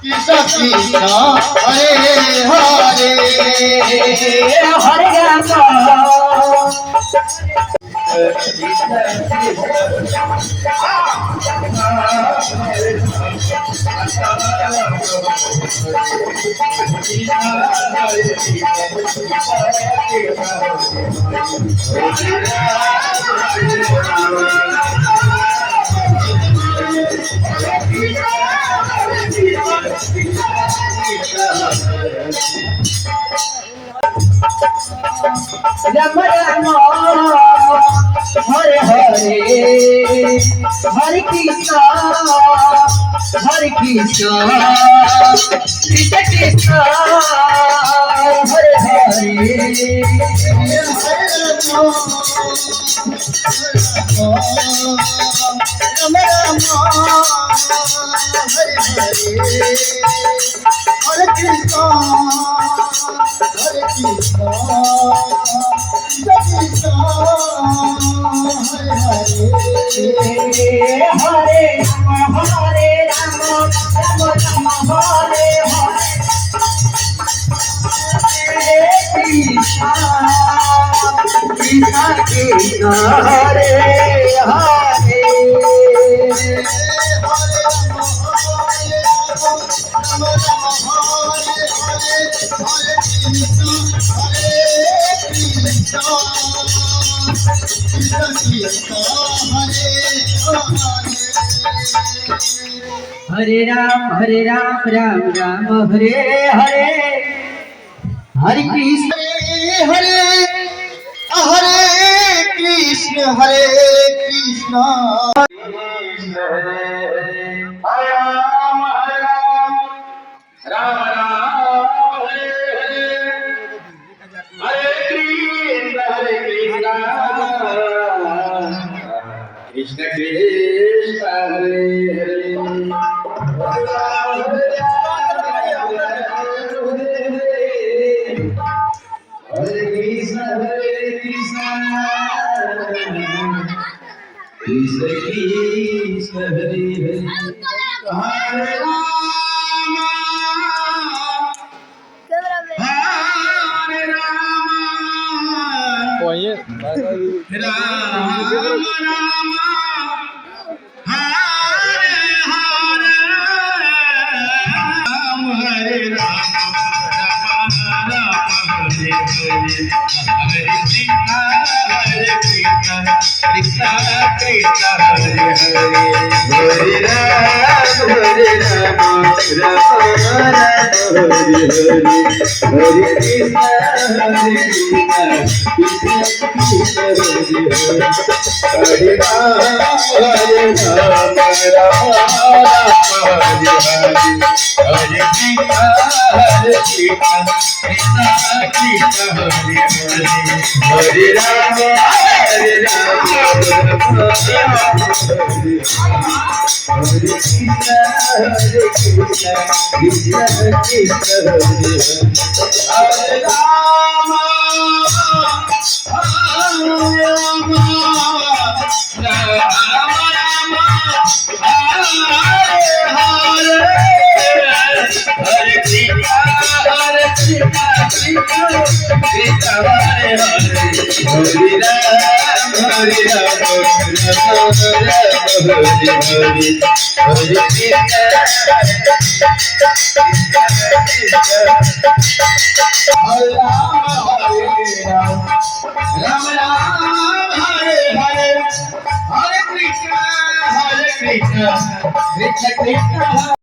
Krishna Krishna Hare Hare Hare Ram Ram Ram Hare Hare Hare Krishna Krishna Krishna Hare Hare Ram Ram Hare Hare Hare Krishna Krishna Hare Hare Hare Ram Ram Ram Hare Hare Krishna Krishna Krishna Hare Hare Hare Ram Ram Ram Hare Hare Hare Krishna Hare Hare Krishna Krishna Krishna Hare Hare Krishna Krishna Krishna Hare Hare Hare Ram Pokoknya Ram Ram Hare Hare Ram Hare Ram Ram Ram Hare Hare Hare Krishna Krishna Krishna Hare Hare Hare Ram Ram Ram Hare Hare Hare Krishna Krishna Hare Hare Ram Ram Hare Hare Hare Krishna Krishna Hare Hare Hare Ram Hare Krishna Krishna Krishna Hare Hare Ram Ram Ram Hare Hare Hare Krishna Krishna Hare Hare Hare Ram Hare Ram Ram Hare Hare Hare Krishna Krishna Krishna